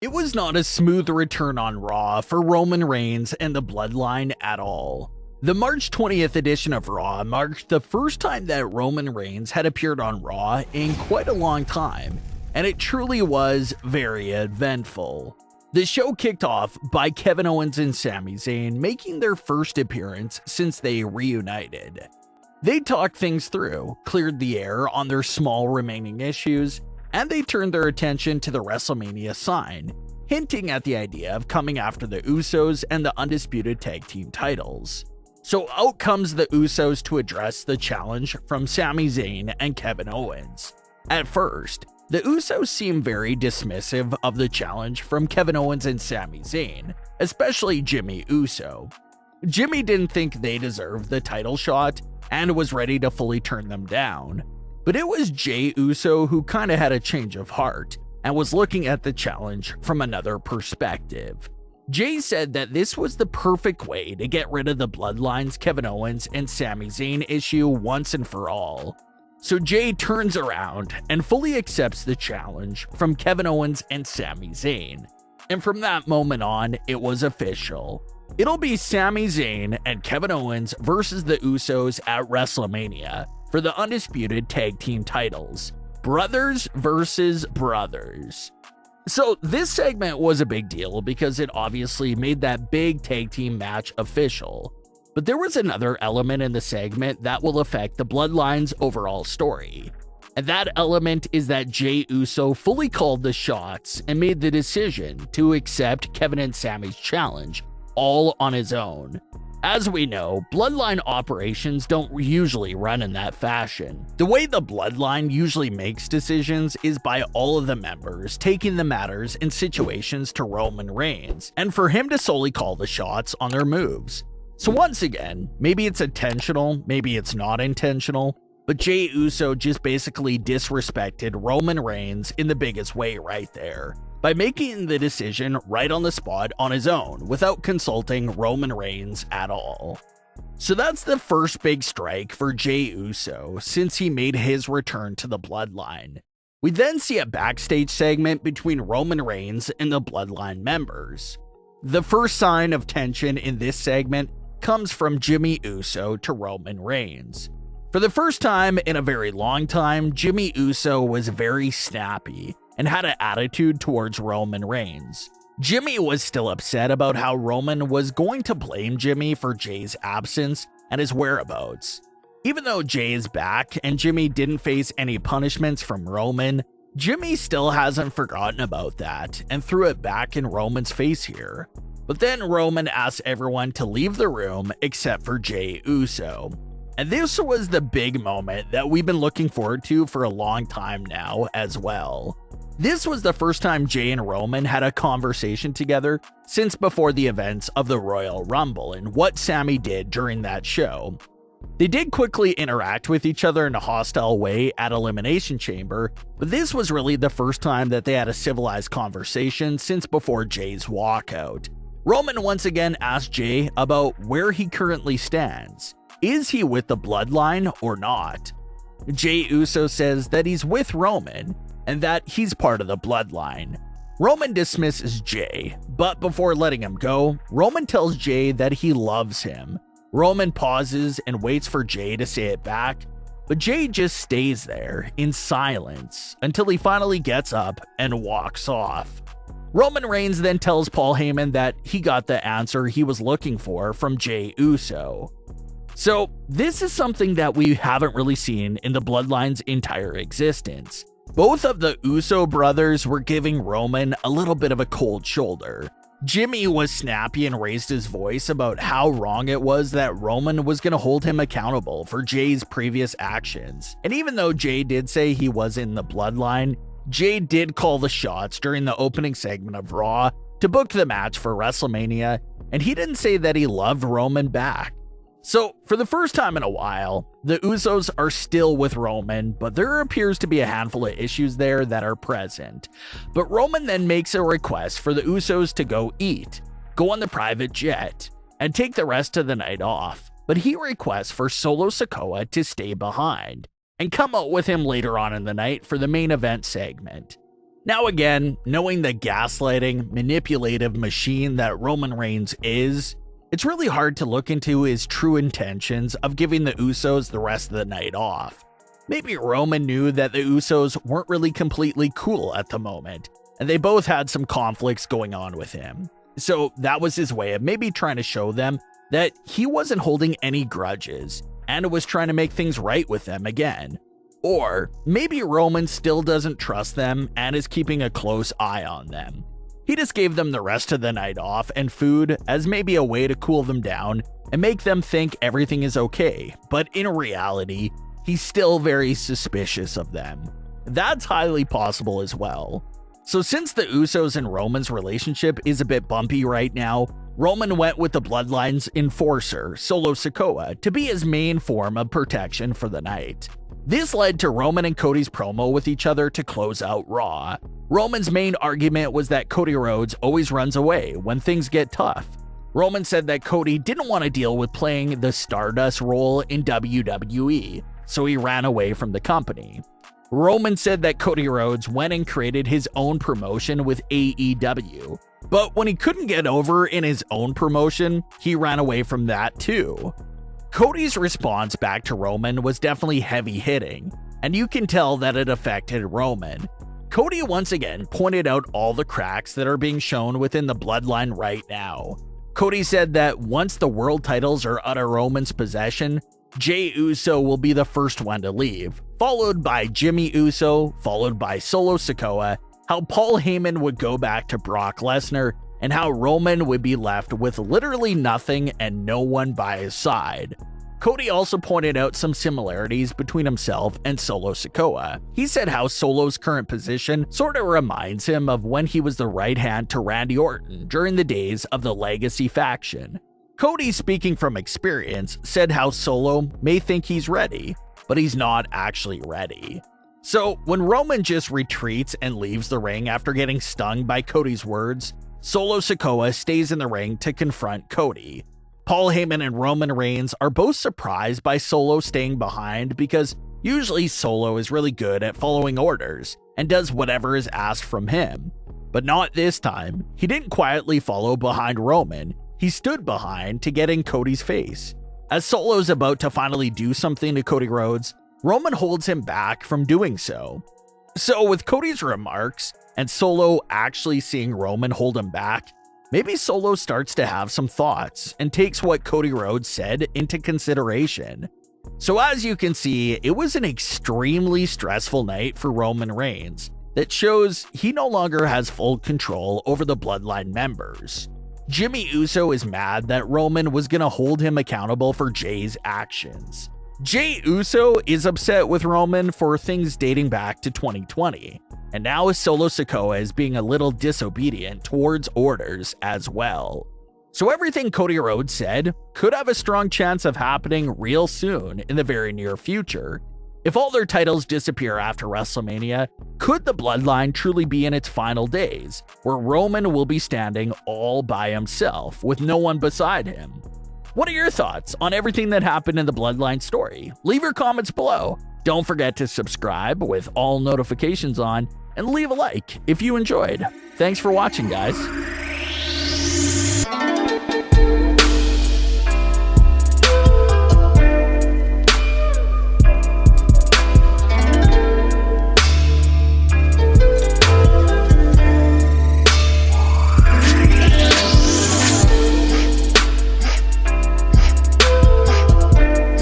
It was not a smooth return on Raw for Roman Reigns and the Bloodline at all. The March 20th edition of Raw marked the first time that Roman Reigns had appeared on Raw in quite a long time, and it truly was very eventful. The show kicked off by Kevin Owens and Sami Zayn making their first appearance since they reunited. They talked things through, cleared the air on their small remaining issues, and they turned their attention to the Wrestlemania sign, hinting at the idea of coming after the Usos and the undisputed tag team titles. So out comes the Usos to address the challenge from Sami Zayn and Kevin Owens. At first, the Usos seem very dismissive of the challenge from Kevin Owens and Sami Zayn, especially Jimmy Uso. Jimmy didn't think they deserved the title shot and was ready to fully turn them down. But it was Jey Uso who kinda had a change of heart and was looking at the challenge from another perspective. Jey said that this was the perfect way to get rid of the Bloodline's Kevin Owens and Sami Zayn issue once and for all. So Jey turns around and fully accepts the challenge from Kevin Owens and Sami Zayn. And from that moment on, it was official. It'll be Sami Zayn and Kevin Owens versus the Usos at Wrestlemania for the undisputed tag team titles. Brothers versus brothers. So this segment was a big deal because it obviously made that big tag team match official. But there was another element in the segment that will affect the Bloodline's overall story. And that element is that Jey Uso fully called the shots and made the decision to accept Kevin and Sami's challenge all on his own. As we know, Bloodline operations don't usually run in that fashion. The way the Bloodline usually makes decisions is by all of the members taking the matters and situations to Roman Reigns, and for him to solely call the shots on their moves. So once again, maybe it's intentional, maybe it's not intentional, but Jey Uso just basically disrespected Roman Reigns in the biggest way right there, by making the decision right on the spot on his own without consulting Roman Reigns at all. So that's the first big strike for Jey Uso since he made his return to the Bloodline. We then see a backstage segment between Roman Reigns and the Bloodline members. The first sign of tension in this segment comes from Jimmy Uso to Roman Reigns. For the first time in a very long time, Jimmy Uso was very snappy and had an attitude towards Roman Reigns. Jimmy was still upset about how Roman was going to blame Jimmy for Jey's absence and his whereabouts. Even though Jey is back and Jimmy didn't face any punishments from Roman, Jimmy still hasn't forgotten about that and threw it back in Roman's face here. But then Roman asked everyone to leave the room except for Jey Uso. And this was the big moment that we've been looking forward to for a long time now as well. This was the first time Jey and Roman had a conversation together since before the events of the Royal Rumble and what Sami did during that show. They did quickly interact with each other in a hostile way at Elimination Chamber, but this was really the first time that they had a civilized conversation since before Jey's walkout. Roman once again asked Jey about where he currently stands. Is he with the Bloodline or not? Jey Uso says that he's with Roman and that he's part of the Bloodline. Roman dismisses Jey, but before letting him go, Roman tells Jey that he loves him. Roman pauses and waits for Jey to say it back, but Jey just stays there in silence until he finally gets up and walks off. Roman Reigns then tells Paul Heyman that he got the answer he was looking for from Jey Uso. So this is something that we haven't really seen in the Bloodline's entire existence. Both of the Uso brothers were giving Roman a little bit of a cold shoulder. Jimmy was snappy and raised his voice about how wrong it was that Roman was going to hold him accountable for Jey's previous actions. And even though Jey did say he was in the Bloodline, Jey did call the shots during the opening segment of Raw to book the match for WrestleMania, and he didn't say that he loved Roman back. So, for the first time in a while, the Usos are still with Roman, but there appears to be a handful of issues there that are present. But Roman then makes a request for the Usos to go eat, go on the private jet, and take the rest of the night off. but he requests for Solo Sikoa to stay behind and come out with him later on in the night for the main event segment. Now again, knowing the gaslighting, manipulative machine that Roman Reigns is, it's really hard to look into his true intentions of giving the Usos the rest of the night off. Maybe Roman knew that the Usos weren't really completely cool at the moment, and they both had some conflicts going on with him. So that was his way of maybe trying to show them that he wasn't holding any grudges, and was trying to make things right with them again. Or maybe Roman still doesn't trust them and is keeping a close eye on them. He just gave them the rest of the night off and food as maybe a way to cool them down and make them think everything is okay, but in reality, he's still very suspicious of them. That's highly possible as well. So since the Usos and Roman's relationship is a bit bumpy right now, Roman went with the Bloodline's enforcer, Solo Sikoa, to be his main form of protection for the night. This led to Roman and Cody's promo with each other to close out Raw. Roman's main argument was that Cody Rhodes always runs away when things get tough. Roman said that Cody didn't want to deal with playing the Stardust role in WWE, so he ran away from the company. Roman said that Cody Rhodes went and created his own promotion with AEW, but when he couldn't get over in his own promotion, he ran away from that too. Cody's response back to Roman was definitely heavy-hitting, and you can tell that it affected Roman. Cody once again pointed out all the cracks that are being shown within the Bloodline right now. Cody said that once the world titles are out of Roman's possession, Jey Uso will be the first one to leave, followed by Jimmy Uso, followed by Solo Sikoa, how Paul Heyman would go back to Brock Lesnar, and how Roman would be left with literally nothing and no one by his side. Cody also pointed out some similarities between himself and Solo Sikoa. He said how Solo's current position sort of reminds him of when he was the right hand to Randy Orton during the days of the Legacy faction. Cody, speaking from experience, said how Solo may think he's ready, but he's not actually ready. So when Roman just retreats and leaves the ring after getting stung by Cody's words, Solo Sikoa stays in the ring to confront Cody. Paul Heyman and Roman Reigns are both surprised by Solo staying behind because usually Solo is really good at following orders and does whatever is asked from him. But not this time. He didn't quietly follow behind Roman. He stood behind to get in Cody's face. As Solo's about to finally do something to Cody Rhodes, Roman holds him back from doing so. So with Cody's remarks and Solo actually seeing Roman hold him back, maybe Solo starts to have some thoughts and takes what Cody Rhodes said into consideration. So as you can see, it was an extremely stressful night for Roman Reigns that shows he no longer has full control over the Bloodline members. Jimmy Uso is mad that Roman was gonna hold him accountable for Jey's actions. Jey Uso is upset with Roman for things dating back to 2020, and now Solo Sikoa is being a little disobedient towards orders as well. So everything Cody Rhodes said could have a strong chance of happening real soon in the very near future. If all their titles disappear after WrestleMania, could the Bloodline truly be in its final days, where Roman will be standing all by himself with no one beside him? What are your thoughts on everything that happened in the Bloodline story? Leave your comments below. Don't forget to subscribe with all notifications on, and leave a like if you enjoyed. Thanks for watching, guys.